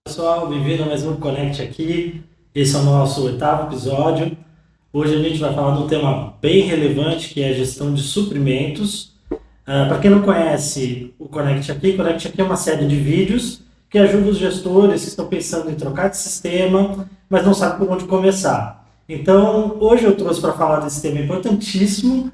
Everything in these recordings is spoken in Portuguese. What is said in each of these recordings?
Pessoal, bem-vindo a mais um Connect aqui. Esse é o nosso 8º episódio. Hoje a gente vai falar de um tema bem relevante, que é a gestão de suprimentos. Para quem não conhece o Connect aqui é uma série de vídeos que ajuda os gestores que estão pensando em trocar de sistema, mas não sabem por onde começar. Então, hoje eu trouxe para falar desse tema importantíssimo,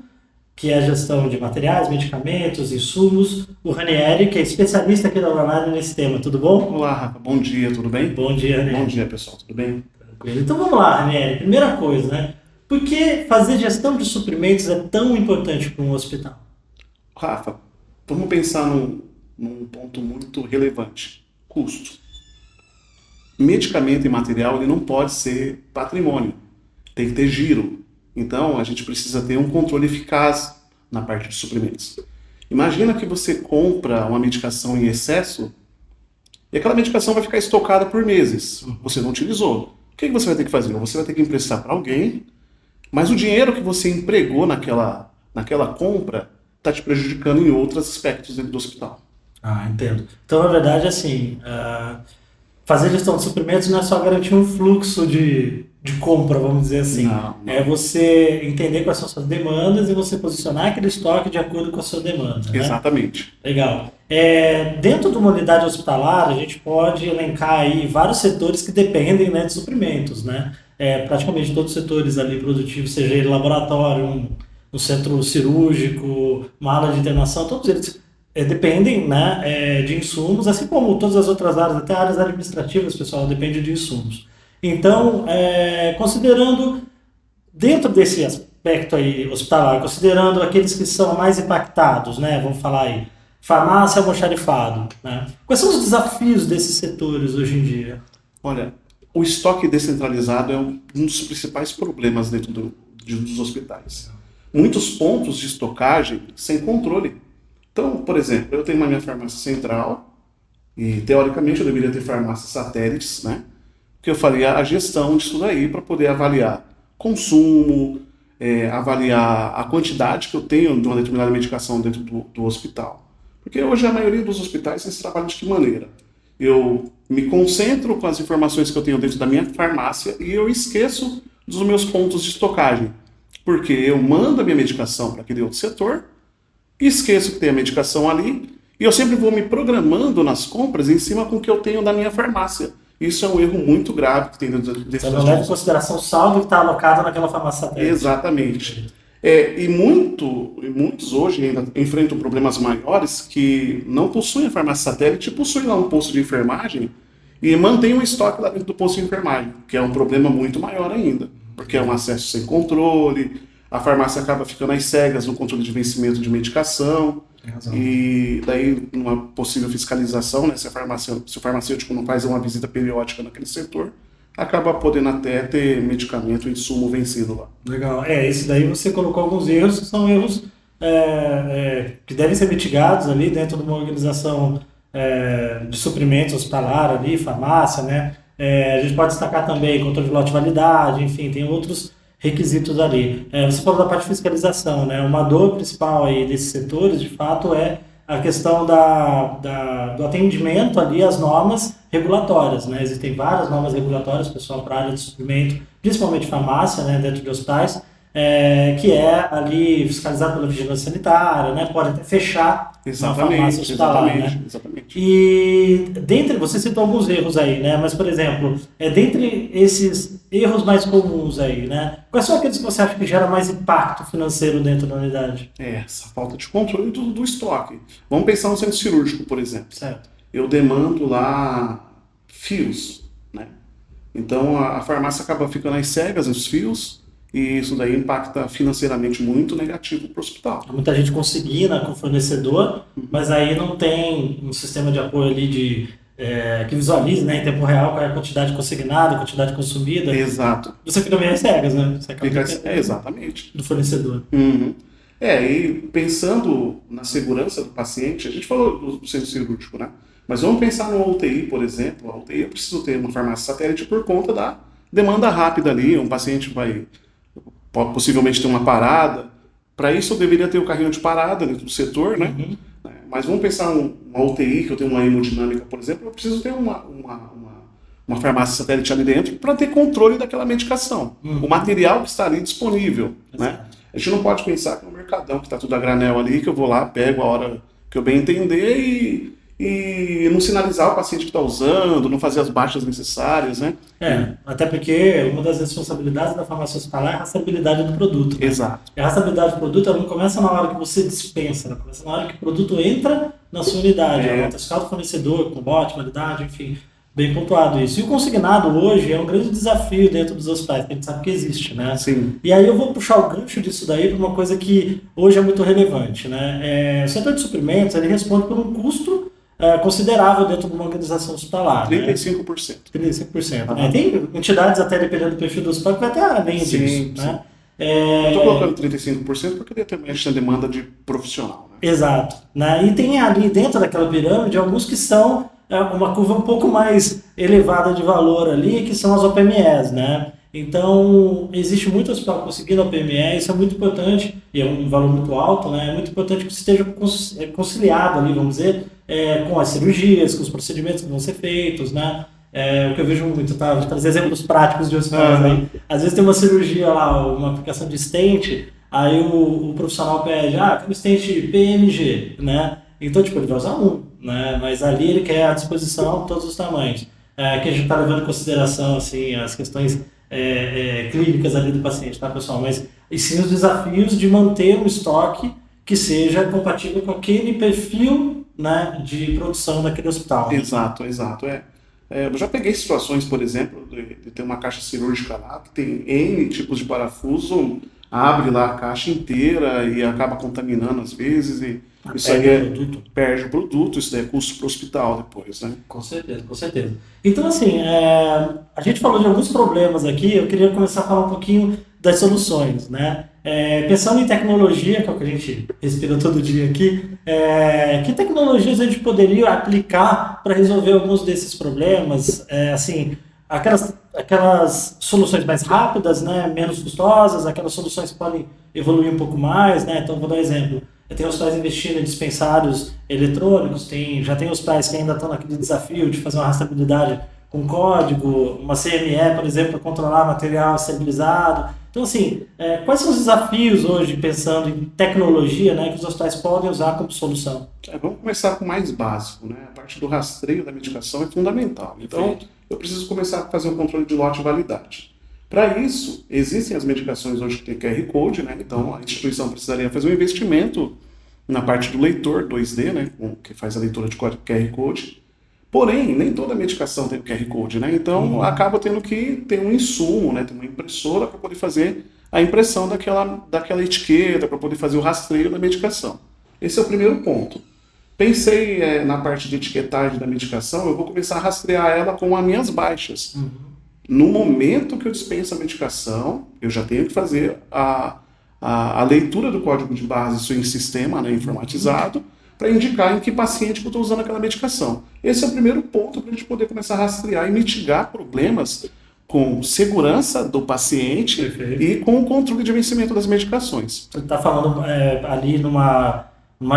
que é a gestão de materiais, medicamentos, insumos, o Ranieri, que é especialista aqui da Orlando nesse tema. Tudo bom? Olá, Rafa. Bom dia, tudo bem? Bom dia, Ranieri. Bom dia, pessoal. Tudo bem? Tranquilo. Então vamos lá, Ranieri. Primeira coisa, né? Por que fazer gestão de suprimentos é tão importante para um hospital? Rafa, vamos pensar num ponto muito relevante. Custo. Medicamento e material ele não pode ser patrimônio. Tem que ter giro. Então, a gente precisa ter um controle eficaz na parte de suprimentos. Imagina que você compra uma medicação em excesso e aquela medicação vai ficar estocada por meses. Você não utilizou. O que você vai ter que fazer? Você vai ter que emprestar para alguém, mas o dinheiro que você empregou naquela compra está te prejudicando em outros aspectos dentro do hospital. Ah, entendo. Então, na verdade, assim, fazer gestão de suprimentos não é só garantir um fluxo de compra, vamos dizer assim. Não. É você entender quais são as suas demandas e você posicionar aquele estoque de acordo com a sua demanda, né? Exatamente. Legal. Dentro de uma unidade hospitalar, a gente pode elencar aí vários setores que dependem, né, de suprimentos, né? Praticamente todos os setores ali produtivos, seja ele laboratório, um centro cirúrgico, uma ala de internação, todos eles dependem, né, de insumos, assim como todas as outras áreas, até áreas administrativas, pessoal, depende de insumos. Então, considerando, dentro desse aspecto aí hospitalar, considerando aqueles que são mais impactados, né, vamos falar aí, farmácia, almoxarifado, né? Quais são os desafios desses setores hoje em dia? Olha, o estoque descentralizado é um dos principais problemas dentro dos hospitais. Muitos pontos de estocagem sem controle. Então, por exemplo, eu tenho uma minha farmácia central e, teoricamente, eu deveria ter farmácias satélites, né? Que eu faria a gestão disso daí para poder avaliar consumo, avaliar a quantidade que eu tenho de uma determinada medicação dentro do hospital. Porque hoje a maioria dos hospitais eles trabalham de que maneira? Eu me concentro com as informações que eu tenho dentro da minha farmácia e eu esqueço dos meus pontos de estocagem. Porque eu mando a minha medicação para aquele outro setor, esqueço que tem a medicação ali e eu sempre vou me programando nas compras em cima com o que eu tenho da minha farmácia. Isso é um erro muito grave que tem dentro desse Você não leva em consideração o saldo que está alocado naquela farmácia satélite. Exatamente. E muitos hoje ainda enfrentam problemas maiores que não possuem a farmácia satélite, possuem lá um posto de enfermagem e mantêm um estoque lá dentro do posto de enfermagem, que é um problema muito maior ainda, porque é um acesso sem controle, a farmácia acaba ficando às cegas no controle de vencimento de medicação, e daí numa possível fiscalização, né, se o farmacêutico não faz uma visita periódica naquele setor, acaba podendo até ter medicamento, insumo vencido lá. Legal. Esse daí você colocou alguns erros que são erros que devem ser mitigados ali dentro de uma organização de suprimentos hospitalar ali, farmácia, né? A gente pode destacar também controle de lote de validade, enfim, tem outros requisitos ali. Você falou da parte de fiscalização, né? Uma dor principal aí desses setores, de fato, é a questão do atendimento ali às normas regulatórias, né? Existem várias normas regulatórias, pessoal, para a área de suprimento, principalmente farmácia, né, dentro de hospitais, que é ali fiscalizado pela vigilância sanitária, né? Pode até fechar uma farmácia hospitalar, né? Exatamente. E você citou alguns erros aí, né? Mas, por exemplo, dentre esses erros mais comuns aí, né? Quais são aqueles que você acha que geram mais impacto financeiro dentro da unidade? Essa falta de controle do estoque. Vamos pensar no centro cirúrgico, por exemplo. Certo. Eu demando lá fios, né? Então a farmácia acaba ficando às cegas, os fios, e isso daí impacta financeiramente muito negativo para o hospital. Muita gente consigna com o fornecedor, mas aí não tem um sistema de apoio ali que visualize, né, em tempo real qual é a quantidade consignada, a quantidade consumida. Exato. Você fica meio às cegas, né? Você acaba Exatamente. do fornecedor. Uhum. E pensando na segurança do paciente, a gente falou do centro cirúrgico, né? Mas vamos pensar no UTI, por exemplo. A UTI eu preciso ter uma farmácia satélite por conta da demanda rápida ali. Um paciente pode possivelmente ter uma parada. Para isso eu deveria ter o carrinho de parada dentro do setor, né? Mas vamos pensar uma UTI, que eu tenho uma hemodinâmica, por exemplo, eu preciso ter uma farmácia satélite ali dentro para ter controle daquela medicação. O material que está ali disponível, né? A gente não pode pensar que é um mercadão, que está tudo a granel ali, que eu vou lá, pego a hora que eu bem entender e não sinalizar o paciente que está usando, não fazer as baixas necessárias, né? Até porque uma das responsabilidades da farmácia hospitalar é a rastreabilidade do produto. Né? Exato. E a rastreabilidade do produto ela não começa na hora que você dispensa, ela começa na hora que o produto entra na sua unidade. Ela nota fiscal do fornecedor, com bote, validade, enfim, bem pontuado isso. E o consignado hoje é um grande desafio dentro dos hospitais, que a gente sabe que existe, né? Sim. E aí eu vou puxar o gancho disso daí para uma coisa que hoje é muito relevante, né? O setor de suprimentos, ele responde por um custo considerável dentro de uma organização hospitalar. 35%. Né? 35%. Né? Tem entidades, até dependendo do perfil do hospital, que vai até além disso. Né? Eu estou colocando 35% porque a gente tem demanda de profissional. Né? Exato. Né? E tem ali dentro daquela pirâmide alguns que são uma curva um pouco mais elevada de valor ali, que são as OPMEs, né? Então, existe muito hospital conseguindo a OPME, isso é muito importante, e é um valor muito alto, né? É muito importante que esteja conciliado ali, vamos dizer, com as cirurgias, com os procedimentos que vão ser feitos, né? O que eu vejo muito, tá? Vou trazer exemplos práticos de hospitais aí. Às vezes tem uma cirurgia lá, uma aplicação de stent, aí o profissional pede, tem um stent PMG, né? Então, tipo, ele vai usar um, né? Mas ali ele quer a disposição de todos os tamanhos. Que a gente está levando em consideração, assim, as questões clínicas ali do paciente, tá, pessoal? Mas e sim os desafios de manter um estoque que seja compatível com aquele perfil, né, de produção daquele hospital. Exato. Eu já peguei situações, por exemplo, de ter uma caixa cirúrgica lá, que tem N tipos de parafuso, abre lá a caixa inteira e acaba contaminando às vezes, e isso aí perde o produto, isso daí é custo para o hospital depois, né? Com certeza. Então, assim, a gente falou de alguns problemas aqui, eu queria começar a falar um pouquinho das soluções, né? Pensando em tecnologia, que é o que a gente respira todo dia aqui, que tecnologias a gente poderia aplicar para resolver alguns desses problemas? Assim, aquelas soluções mais rápidas, né, menos custosas, aquelas soluções que podem evoluir um pouco mais, né? Então, vou dar um exemplo. Tem hospitais investindo em dispensários eletrônicos, já tem hospitais que ainda estão naquele desafio de fazer uma rastreabilidade com código, uma CME, por exemplo, para controlar material esterilizado. Então, assim, quais são os desafios hoje, pensando em tecnologia, né, que os hospitais podem usar como solução? Vamos começar com o mais básico, né? A parte do rastreio da medicação é fundamental. Então, eu preciso começar a fazer um controle de lote e validade. Para isso, existem as medicações hoje que tem QR Code, né? Então a instituição precisaria fazer um investimento na parte do leitor 2D, né? Que faz a leitura de QR Code. Porém, nem toda medicação tem QR Code, né? Então acaba tendo que ter um insumo, né? Tem uma impressora para poder fazer a impressão daquela etiqueta, para poder fazer o rastreio da medicação. Esse é o primeiro ponto. Pensei na parte de etiquetagem da medicação, eu vou começar a rastrear ela com as minhas baixas. No momento que eu dispenso a medicação, eu já tenho que fazer a leitura do código de barras, isso em sistema, né, informatizado, para indicar em que paciente que eu estou usando aquela medicação. Esse é o primeiro ponto para a gente poder começar a rastrear e mitigar problemas com segurança do paciente. Perfeito. E com o controle de vencimento das medicações. Você está falando ali numa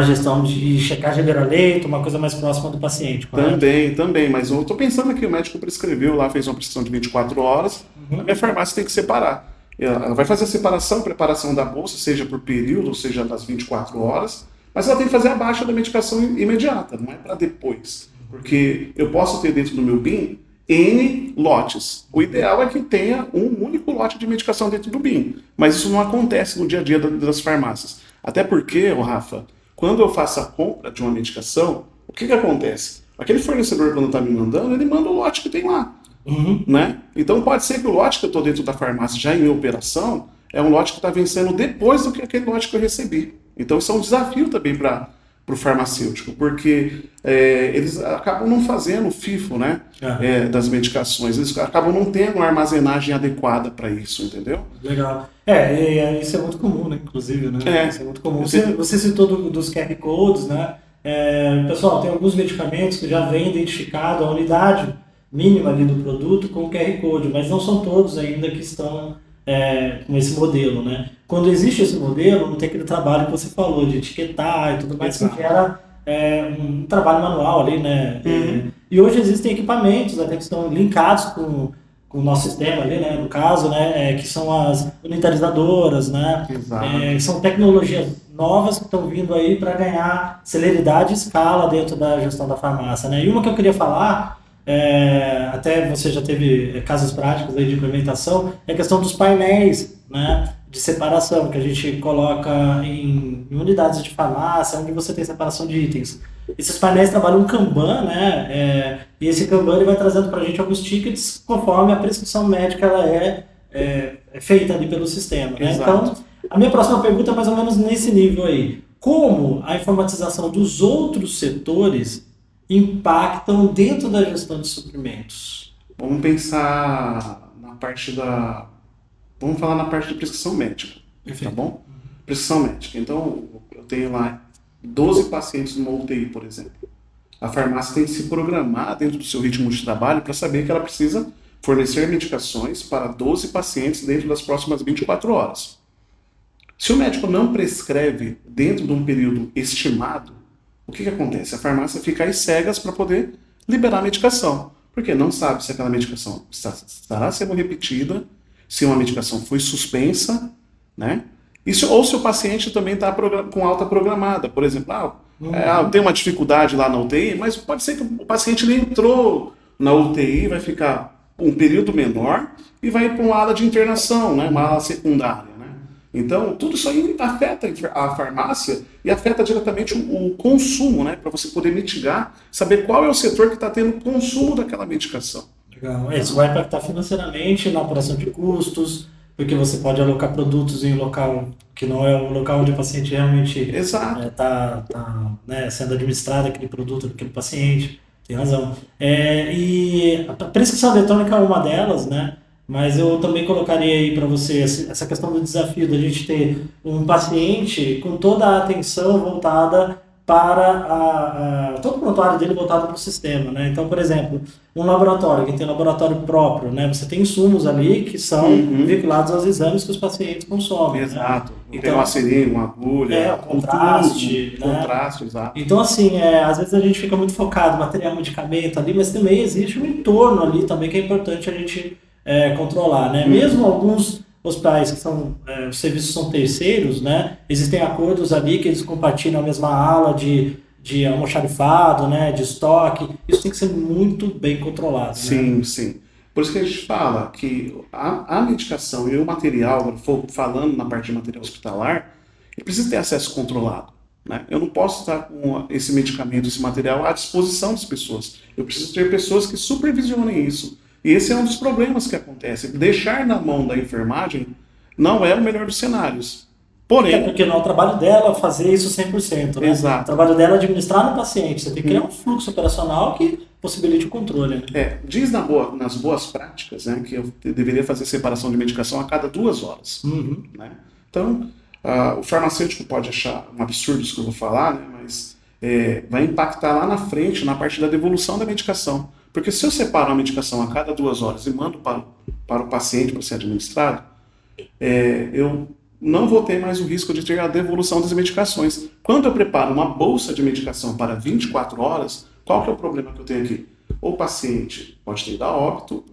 gestão de checagem beira-leito, uma coisa mais próxima do paciente, correto? Também, mas eu estou pensando que o médico prescreveu lá, fez uma prescrição de 24 horas, a minha farmácia tem que separar. Ela vai fazer a separação, preparação da bolsa, seja por período, ou seja, das 24 horas, mas ela tem que fazer a baixa da medicação imediata, não é para depois. Porque eu posso ter dentro do meu BIM N lotes. O ideal é que tenha um único lote de medicação dentro do BIM, mas isso não acontece no dia a dia das farmácias. Até porque, Rafa, quando eu faço a compra de uma medicação, o que acontece? Aquele fornecedor, quando está me mandando, ele manda o lote que tem lá. Né? Então pode ser que o lote que eu estou dentro da farmácia já em operação é um lote que está vencendo depois do que aquele lote que eu recebi. Então isso é um desafio também para o farmacêutico, porque eles acabam não fazendo o FIFO, né, das medicações, eles acabam não tendo uma armazenagem adequada para isso, entendeu? Legal. Isso é muito comum, né, inclusive, né? Isso é muito comum. Você citou dos QR Codes, né? Pessoal, tem alguns medicamentos que já vem identificado a unidade mínima ali do produto com o QR Code, mas não são todos ainda que estão com esse modelo, né? Quando existe esse modelo, não tem aquele trabalho que você falou de etiquetar e tudo mais, que gera um trabalho manual ali, né? E hoje existem equipamentos até que estão linkados com o nosso sistema ali, né? No caso, né? Que são as unitarizadoras, né? São tecnologias novas que estão vindo aí para ganhar celeridade e escala dentro da gestão da farmácia, né? E uma que eu queria falar, até você já teve casos práticos aí de implementação, é a questão dos painéis, né? De separação, que a gente coloca em unidades de farmácia, onde você tem separação de itens. Esses painéis trabalham um Kanban, né? E esse Kanban ele vai trazendo para a gente alguns tickets conforme a prescrição médica ela é feita ali pelo sistema. Né? Então, a minha próxima pergunta é mais ou menos nesse nível aí. Como a informatização dos outros setores impactam dentro da gestão de suprimentos? Vamos pensar na parte Vamos falar na parte de prescrição médica, tá bom? Prescrição médica. Então, eu tenho lá 12 pacientes numa UTI, por exemplo. A farmácia tem que se programar dentro do seu ritmo de trabalho para saber que ela precisa fornecer medicações para 12 pacientes dentro das próximas 24 horas. Se o médico não prescreve dentro de um período estimado, o que acontece? A farmácia fica às cegas para poder liberar a medicação, porque não sabe se aquela medicação estará sendo repetida, se uma medicação foi suspensa, né? Ou se o paciente também está com alta programada. Por exemplo, tem uma dificuldade lá na UTI, mas pode ser que o paciente ele entrou na UTI, vai ficar um período menor e vai para uma ala de internação, né? Uma ala secundária. Né? Então, tudo isso aí afeta a farmácia e afeta diretamente o consumo, né? Para você poder mitigar, saber qual é o setor que está tendo consumo daquela medicação. Legal. Isso vai impactar financeiramente na apuração de custos, porque você pode alocar produtos em um local que não é o local onde o paciente realmente está sendo administrado aquele produto daquele paciente. Tem razão. E a prescrição eletrônica é uma delas, né? Mas eu também colocaria aí para você essa questão do desafio da gente ter um paciente com toda a atenção voltada para todo o prontuário dele voltado para o sistema, né? Então, por exemplo, um laboratório, que tem um laboratório próprio, né? Você tem insumos ali que são vinculados aos exames que os pacientes consomem. Exato. Né? Então, tem uma seringa, uma agulha, contraste. Tubo, né? Contraste, exato. Então, assim, às vezes a gente fica muito focado no material, medicamento ali, mas também existe um entorno ali também que é importante a gente controlar, né? Mesmo alguns hospitais que são, os serviços são terceiros, né? Existem acordos ali que eles compartilham a mesma ala de almoxarifado, né? De estoque. Isso tem que ser muito bem controlado. Sim, né? Sim. Por isso que a gente fala que a medicação e o material, falando na parte de material hospitalar, ele precisa ter acesso controlado. Né? Eu não posso estar com esse medicamento, esse material à disposição das pessoas. Eu preciso ter pessoas que supervisionem isso. E esse é um dos problemas que acontece. Deixar na mão da enfermagem não é o melhor dos cenários. Porém, porque não é o trabalho dela fazer isso 100%. Né? Exato. O trabalho dela é administrar no paciente. Você tem que criar um fluxo operacional que possibilite o controle. Né? Diz nas boas práticas, né, que eu deveria fazer separação de medicação a cada 2 horas. Né? Então, o farmacêutico pode achar um absurdo isso que eu vou falar, né, mas vai impactar lá na frente, na parte da devolução da medicação. Porque se eu separo uma medicação a cada 2 horas e mando para o paciente para ser administrado, eu não vou ter mais o risco de ter a devolução das medicações. Quando eu preparo uma bolsa de medicação para 24 horas, qual que é o problema que eu tenho aqui? O paciente pode ter ido a óbito,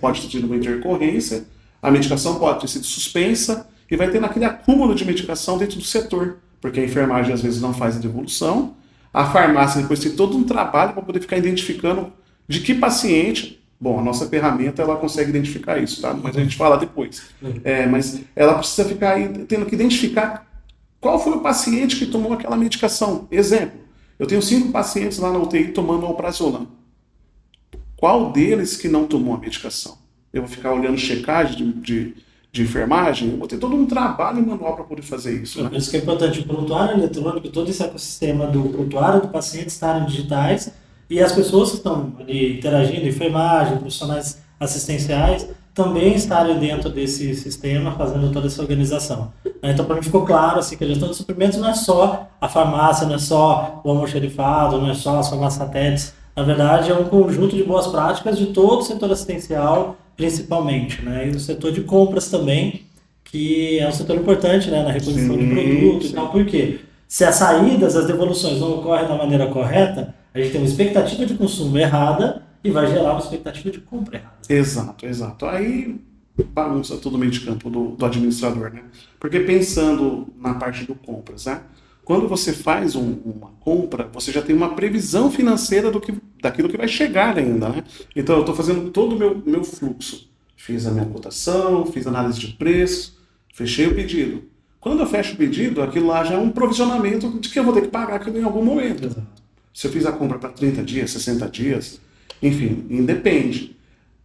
pode ter tido uma intercorrência, a medicação pode ter sido suspensa e vai ter naquele acúmulo de medicação dentro do setor, porque a enfermagem às vezes não faz a devolução, a farmácia depois tem todo um trabalho para poder ficar identificando de que paciente. Bom, a nossa ferramenta ela consegue identificar isso, tá? Mas a gente fala depois. Mas ela precisa ficar aí tendo que identificar qual foi o paciente que tomou aquela medicação. Exemplo, eu tenho 5 pacientes lá na UTI tomando alprazolam. Qual deles que não tomou a medicação? Eu vou ficar olhando checagem de enfermagem? Eu vou ter todo um trabalho manual para poder fazer isso. Né? Por isso que é importante o prontuário eletrônico, todo esse ecossistema do prontuário do paciente estarem digitais e as pessoas que estão ali interagindo, enfermagem, profissionais assistenciais, também estarem dentro desse sistema, fazendo toda essa organização. Então, para mim ficou claro assim, que a gestão de suprimentos não é só a farmácia, não é só o almoxarifado, não é só as farmácias satélites. Na verdade, é um conjunto de boas práticas de todo o setor assistencial, principalmente. Né? E o setor de compras também, que é um setor importante, né, na reposição de produtos e tal. Por quê? Se as saídas, as devoluções não ocorrem da maneira correta, a gente tem uma expectativa de consumo errada e vai gerar uma expectativa de compra errada. Exato, exato. Aí bagunça todo o meio de campo do administrador, né? Porque pensando na parte do compras, né? Quando você faz uma compra, você já tem uma previsão financeira daquilo que vai chegar ainda, né? Então eu estou fazendo todo o meu fluxo. Fiz a minha cotação, fiz análise de preço, fechei o pedido. Quando eu fecho o pedido, aquilo lá já é um provisionamento de que eu vou ter que pagar aquilo em algum momento. Exato. Se eu fiz a compra para 30 dias, 60 dias, enfim, independe.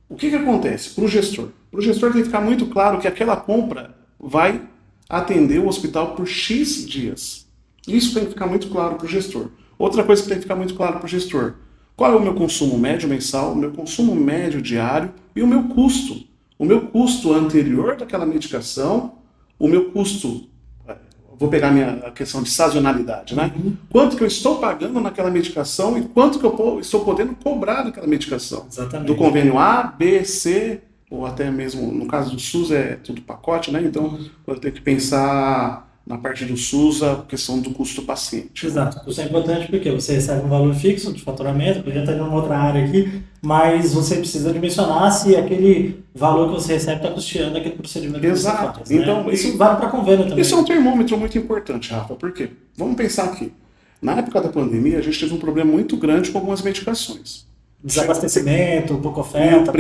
O que acontece para o gestor? Para o gestor tem que ficar muito claro que aquela compra vai atender o hospital por X dias. Isso tem que ficar muito claro para o gestor. Outra coisa que tem que ficar muito claro para o gestor: qual é o meu consumo médio mensal, o meu consumo médio diário e o meu custo. O meu custo anterior daquela medicação, o meu custo, vou pegar a questão de sazonalidade, né? Quanto que eu estou pagando naquela medicação e quanto que eu estou podendo cobrar naquela medicação. Exatamente. Do convênio A, B, C, ou até mesmo, no caso do SUS, é tudo pacote, né? Então, eu tenho que pensar na parte do SUS a questão do custo do paciente. Exato. Isso é importante porque você recebe um valor fixo de faturamento, podia estar em uma outra área aqui, mas você precisa dimensionar se aquele valor que você recebe está custeando aquele procedimento que você faz. Né? Então, isso vale para convênio também. Isso é um termômetro muito importante, Rafa. Por quê? Vamos pensar aqui. Na época da pandemia, a gente teve um problema muito grande com algumas medicações. Desabastecimento, pouca oferta,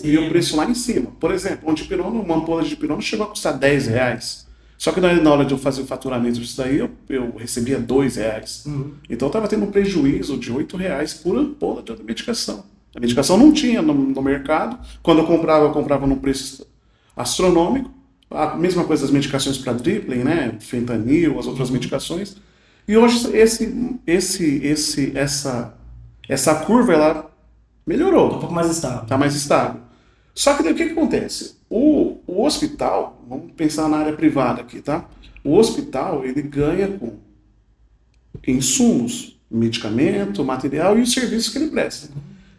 e o preço lá em cima. Por exemplo, uma ampola de dipirona chegou a custar R$10. Só que na hora de eu fazer o faturamento disso daí, eu recebia R$2. Então eu estava tendo um prejuízo de R$8 por ampola de medicação. A medicação não tinha no mercado. Quando eu comprava num preço astronômico. A mesma coisa das medicações para dribbling, né? Fentanil, as outras medicações. E hoje essa curva ela melhorou. Tá um pouco mais estável. Está mais estável. Só que daí o que acontece? O hospital, vamos pensar na área privada aqui, tá? O hospital, ele ganha com insumos, medicamento, material e os serviços que ele presta.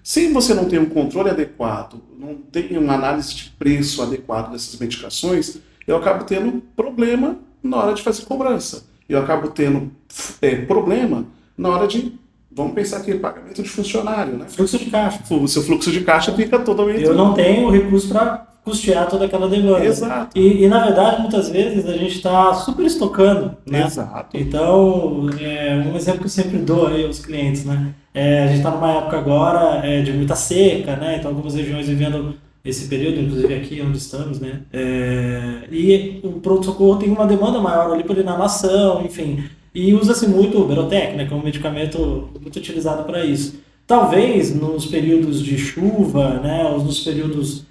Se você não tem um controle adequado, não tem uma análise de preço adequado dessas medicações, eu acabo tendo problema na hora de fazer cobrança. Eu acabo tendo problema na hora de, vamos pensar aqui, pagamento de funcionário, né? Fluxo de caixa. O seu fluxo de caixa fica totalmente... Eu não tenho recurso para custear toda aquela demanda. Exato. E na verdade, muitas vezes, a gente está super estocando, né? Exato. Então, um exemplo que eu sempre dou aí aos clientes, né? A gente está numa época agora de muita seca, né? Então, algumas regiões vivendo esse período, inclusive aqui onde estamos, né? E o pronto-socorro tem uma demanda maior ali por inalação, enfim. E usa-se muito o Berotec, né? Que é um medicamento muito utilizado para isso. Talvez nos períodos de chuva, né? Ou nos períodos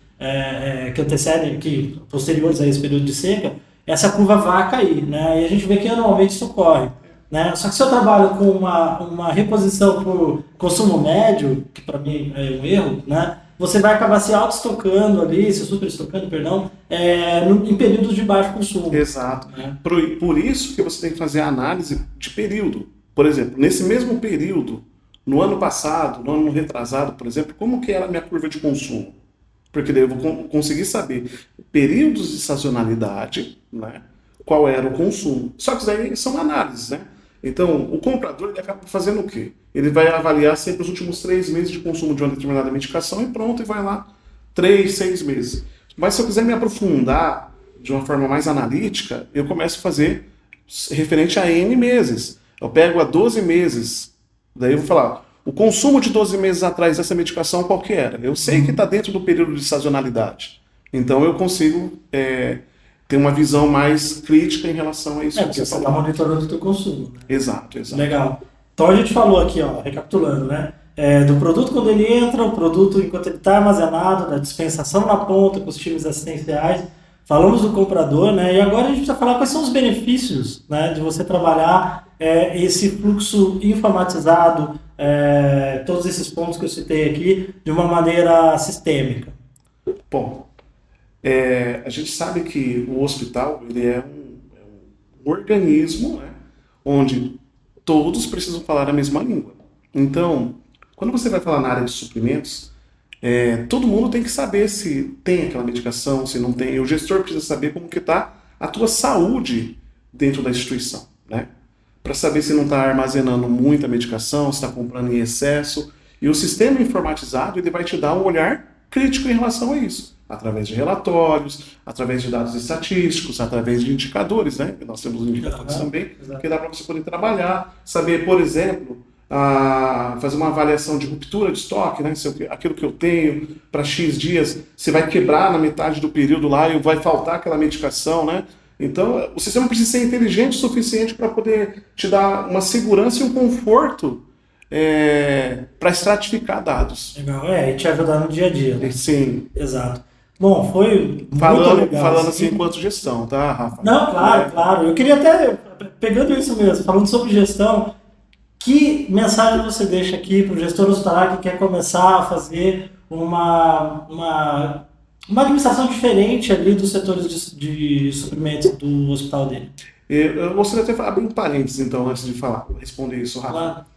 que antecedem, que posteriores a esse período de seca, essa curva vai cair, né? E a gente vê que anualmente isso ocorre, né? Só que se eu trabalho com uma reposição por consumo médio, que para mim é um erro, né? Você vai acabar se auto-estocando ali, se super-estocando, perdão, em períodos de baixo consumo. Exato. Né? Por isso que você tem que fazer a análise de período. Por exemplo, nesse mesmo período, no ano passado, no ano retrasado, por exemplo, como que era a minha curva de consumo? Porque daí eu vou conseguir saber períodos de sazonalidade, né? Qual era o consumo. Só que isso daí são análises, né? Então, o comprador ele acaba fazendo o quê? Ele vai avaliar sempre os últimos 3 meses de consumo de uma determinada medicação e pronto, e vai lá 3, 6 meses. Mas se eu quiser me aprofundar de uma forma mais analítica, eu começo a fazer referente a N meses. Eu pego a 12 meses, daí eu vou falar, o consumo de 12 meses atrás dessa medicação qual que era? Eu sei que está dentro do período de sazonalidade. Então eu consigo ter uma visão mais crítica em relação a isso que você está monitorando o teu consumo. Né? Exato. Legal. Então a gente falou aqui, ó, recapitulando, né? Do produto quando ele entra, o produto enquanto ele está armazenado, da dispensação na ponta com os times assistenciais. Falamos do comprador, né? E agora a gente precisa falar quais são os benefícios, né, de você trabalhar esse fluxo informatizado, todos esses pontos que eu citei aqui, de uma maneira sistêmica. Bom, a gente sabe que o hospital ele é um organismo, né, onde todos precisam falar a mesma língua. Então, quando você vai falar na área de suprimentos, todo mundo tem que saber se tem aquela medicação, se não tem. O gestor precisa saber como que está a tua saúde dentro da instituição, né? para saber se não está armazenando muita medicação, se está comprando em excesso. E o sistema informatizado ele vai te dar um olhar crítico em relação a isso, através de relatórios, através de dados estatísticos, através de indicadores, né? Nós temos indicadores também, que dá para você poder trabalhar, saber, por exemplo, fazer uma avaliação de ruptura de estoque, né? Se aquilo que eu tenho para X dias, se vai quebrar na metade do período lá e vai faltar aquela medicação, né? Então, o sistema precisa ser inteligente o suficiente para poder te dar uma segurança e um conforto para estratificar dados. Legal, e te ajudar no dia a dia. Né? Sim. Exato. Bom, foi falando, muito legal. Falando assim enquanto gestão, tá, Rafa? Não, claro. Eu queria até, pegando isso mesmo, falando sobre gestão, que mensagem você deixa aqui para o gestor hospitalar que quer começar a fazer uma administração diferente ali dos setores de suprimentos do hospital dele? Eu gostaria de abrir um parênteses, então, antes de responder isso, Rafa. Claro.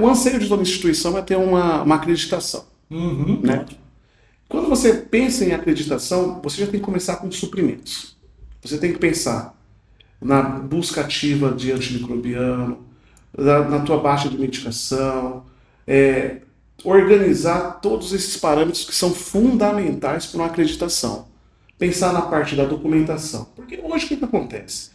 O anseio de toda instituição é ter uma acreditação. Uhum. Né? Quando você pensa em acreditação, você já tem que começar com suprimentos. Você tem que pensar na busca ativa de antimicrobiano, na tua baixa de medicação, organizar todos esses parâmetros que são fundamentais para uma acreditação. Pensar na parte da documentação. Porque hoje o que acontece?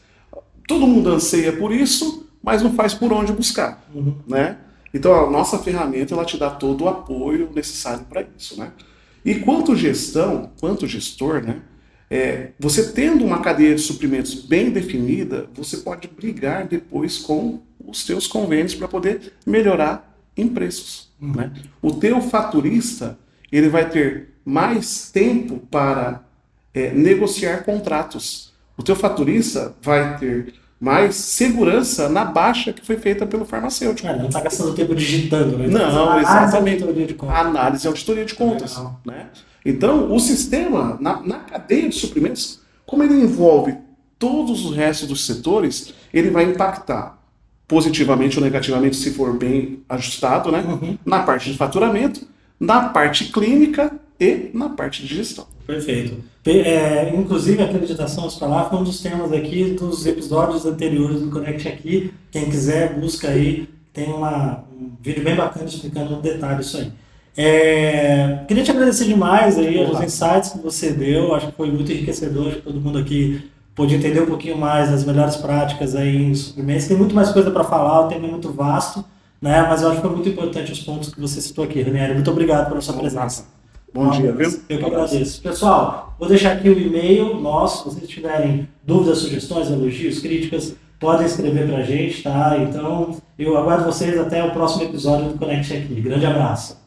Todo mundo anseia por isso, mas não faz por onde buscar. Né? Então a nossa ferramenta ela te dá todo o apoio necessário para isso. Né? E quanto gestor, né, você tendo uma cadeia de suprimentos bem definida, você pode brigar depois com os teus convênios para poder melhorar em preços. Né? O teu faturista ele vai ter mais tempo para negociar contratos. O teu faturista vai ter mais segurança na baixa que foi feita pelo farmacêutico. Não está gastando tempo digitando, né? Não, exatamente. Análise e auditoria de contas. Né? Então, o sistema, na cadeia de suprimentos, como ele envolve todos os restos dos setores, ele vai impactar positivamente ou negativamente, se for bem ajustado, né? Na parte de faturamento, na parte clínica e na parte de gestão. Perfeito. Inclusive, a acreditação hospitalar foi um dos temas aqui dos episódios anteriores do Connect Aqui. Quem quiser, busca aí. Tem um vídeo bem bacana explicando no detalhe isso aí. Queria te agradecer demais aí os insights que você deu. Acho que foi muito enriquecedor. Acho que todo mundo aqui pôde entender um pouquinho mais das melhores práticas aí em suprimentos. Tem muito mais coisa para falar, o tema é muito vasto, né? Mas eu acho que foi muito importante os pontos que você citou aqui, Ranieri. Muito obrigado pela sua presença. Bom dia, viu? Eu que agradeço. Pessoal, vou deixar aqui o e-mail nosso. Se vocês tiverem dúvidas, sugestões, elogios, críticas, podem escrever para a gente, tá? Então, eu aguardo vocês até o próximo episódio do Connect Aqui. Grande abraço.